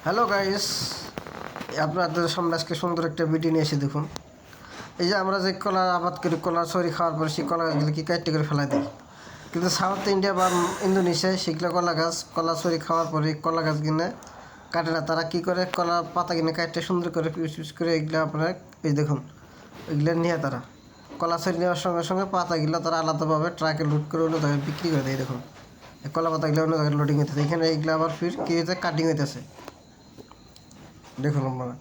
Hello guys, আপনাদের সামনে আজকে সুন্দর একটা ভিডিও নিয়ে এসে দেখুন। এই যে আমরা যে কলা আবাদ করি, কলা সরি খাওয়ার পরে সেই কলা গাছগুলো কি কাটতে করে ফেলা দিই, কিন্তু সাউথ ইন্ডিয়া বা ইন্দোনেশিয়ায় সেগুলো কলা সরি খাওয়ার পরে কলা গাছ কিনে কাটে না। তারা কী করে, কলা পাতা কিনে কাটতে সুন্দর করে পিস পিস করে এগুলো আপনার এই দেখুন, এগুলো নিয়ে তারা কলা সরি নেওয়ার সঙ্গে সঙ্গে পাতাগুলো তারা আলাদাভাবে ট্রাকে লোড করে অন্য জায়গায় বিক্রি করে দেয়। দেখুন এই কলা পাতাগুলো অন্য জায়গায় লোডিং হইতেছে, এখানে এইগুলো আবার ফির কী হয়েছে, কাটিং হইতেছে। দেখুন আপনারা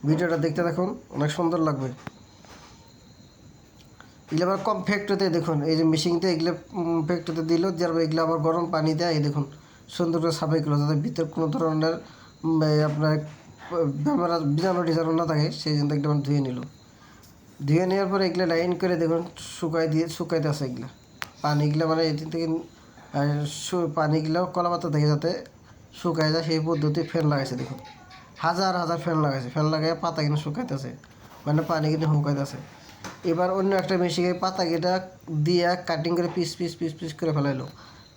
ভিডিওটা দেখতে দেখুন, অনেক সুন্দর লাগবে। এগুলো আবার কম ফ্যাক্টরিতে দেখুন, এই যে মেশিনতে এগুলো ফ্যাক্টরিতে দিল, যার এগুলো আবার গরম পানি দেয়। এই দেখুন সুন্দর করে সাফাই করলো, যাতে ভিতরে কোনো ধরনের আপনার বীজাণু টিজাণু না থাকে, সেই জন্য একদম ধুয়ে নিল। ধুয়ে নেওয়ার পরে এগুলো লাইন করে দেখুন শুকাইতে আছে এগুলো পানিগুলো, মানে এদিন থেকে পানিগুলো কলা পাতা থেকে যাতে শুকায় যায় সেই পদ্ধতি ফ্যান লাগাইছে। দেখুন হাজার হাজার ফ্যান লাগাইছে, ফ্যান লাগাই পাতা কিনে শুকাইতেছে, মানে পানি কিনে শুকাইতেছে। এবার অন্য একটা মেশিনে পাতা কেটা দিয়ে কাটিং করে পিস পিস পিস পিস করে ফেলাইলো।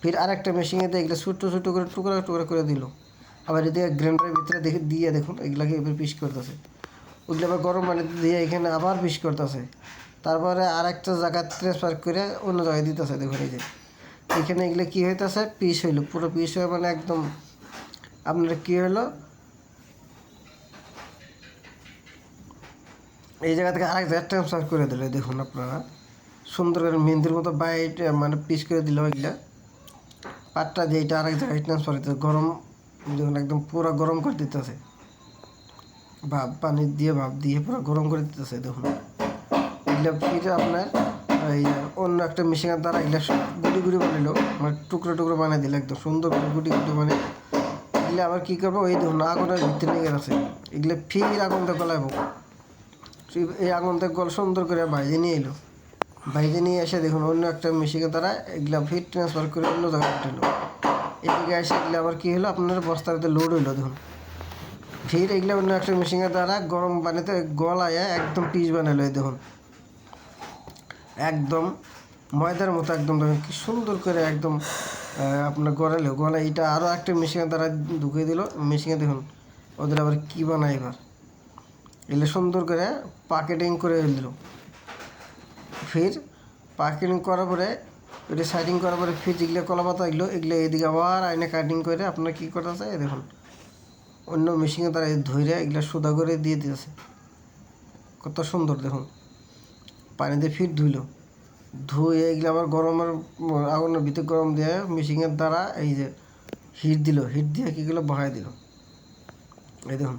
ফির আরেকটা মেশিনে দিয়ে এগুলো ছোটো ছোটো করে টুকরা টুকরা করে দিল। আবার এদিকে গ্রাইন্ডারের ভিতরে দিয়ে দেখুন এগুলাকে এবার পিস করতেছে। ওইগুলো আবার গরম পানিতে দিয়ে এখানে আবার পিস করতেছে। তারপরে আরেকটা জায়গায় ট্রান্সফার করে অন্য জায়গায় দিতেছে। দেখুন এই যে এখানে এগুলো কী হইতেছে, পিস হইলো, পুরো পিস হয়ে মানে একদম আপনার কী হলো, এই জায়গা থেকে আরেক জায়গায় ট্রান্সফার করে দিল। দেখুন আপনারা সুন্দর করে মেহেন্দির মতো বাইট মানে পিস করে দিল। এগুলা পাটটা দিয়ে এটা আরেক জায়গায় ট্রান্সফার হইতে গরম, দেখুন একদম পুরো গরম করে দিতেছে, পানি দিয়ে ভাপ দিয়ে পুরো গরম করে দিতেছে। দেখুন এগুলো ফিরে আপনার এই অন্য একটা মেশিনের দ্বারা এগুলো গুটি গুটি বানাইলো, মানে টুকরো টুকরো বানিয়ে দিল একদম সুন্দর করে গুটি গুটি বানিয়ে। এগুলো আবার কী করবো, এই দেখুন আগুনের ভিতরে নিয়ে গেছে, এগুলো ফির আগুন দিয়ে গলাইব। এই আগুন থেকে গল সুন্দর করে ভাইজে নিয়ে এলো, ভাইজে নিয়ে এসে দেখুন অন্য একটা মেশিনের দ্বারা এগুলা ফিট ট্রান্সফার করে অন্য জায়গায় উঠেলো। এদিকে এসে এগুলো আবার কী হলো, আপনার বস্তাতে লোড হইলো। দেখুন ফির এগুলো অন্য একটা মেশিনের দ্বারা গরম পানিতে গলায় একদম পিস বানালো। দেখুন একদম ময়দার মতো একদম, দেখুন কি সুন্দর করে একদম আপনার গলায় এটা আরও একটা মেশিনের দ্বারা ঢুকিয়ে দিল মেশিনে। দেখুন ওদের আবার কী বানায়, এবার এগুলো সুন্দর করে প্যাকেটিং করে দিল। ফির প্যাকেটিং করার পরে এটা সাইডিং করার পরে ফির যেগুলো কলা পাতা এগুলো এদিকে আবার আইনে কাটিং করে আপনার কী করতেছে, দেখুন অন্য মেশিনে তারা ধরে এগুলো সোদা করে দিয়ে দিতেছে। কত সুন্দর দেখুন, পানি দিয়ে ফির ধুয়ে এগুলো আবার গরমের আগুনের ভিতরে গরম দিয়ে মেশিনের দ্বারা এই যে হিট দিয়ে কীগুলো বহাই দিল। এই দেখুন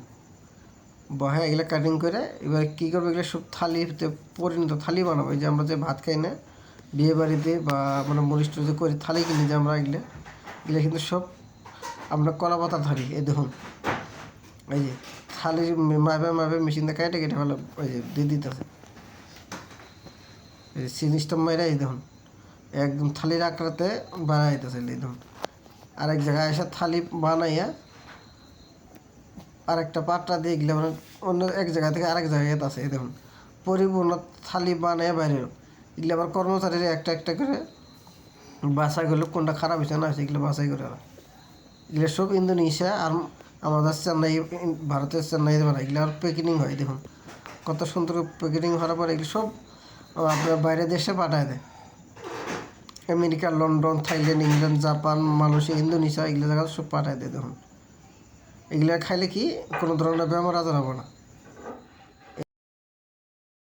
বহাই এগুলো কাটিং করে এবার কী করবো, এগুলো সব থালিতে পরিণত থালি বানাবো। এই যে আমরা যে ভাত খাই না বিয়ে বাড়িতে বা মানে মরিষ্ট যে করি থালি কিনি যে আমরা, এগুলো কিন্তু সব আমরা কলা পাতা থালি। এই দেখুন এই যে থালির মাপে মেশিন দিয়ে কেটে ফেলে ওই যে দিয়ে দিতেছে। এই জিনিসটা মেরে এই দেখুন একদম থালির আকারতে বানাইতেছে। এই দেখুন আরেক জায়গায় এসে থালি বানাইয়া আরেকটা পাট্টা দিয়ে গেলে মানে অন্য এক জায়গা থেকে আরেক জায়গায় আছে। এই দেখুন পরিপূর্ণ থালি বানায় বাইরে এগুলো আবার কর্মচারীরা একটা একটা করে বাছাই করলে কোনটা খারাপ হয়েছে না হয়েছে এগুলো বাছাই করে। এগুলো সব ইন্দোনেশিয়া আর আমাদের চেন্নাই, ভারতের চেন্নাইতে বানায়। এগুলো আর প্যাকেটিং হয়। দেখুন কত সুন্দর প্যাকেটিং হওয়ার পরে এগুলো সব আপনার বাইরের দেশে পাঠায় দেয়। America, London, Thailand, England, Japan, Malaysia, Indonesia এগুলো জায়গা সব পাঠায় দেয়। দেখুন এগুলো খাইলে কি কোনো ধরনের বেমার আজার হবে না।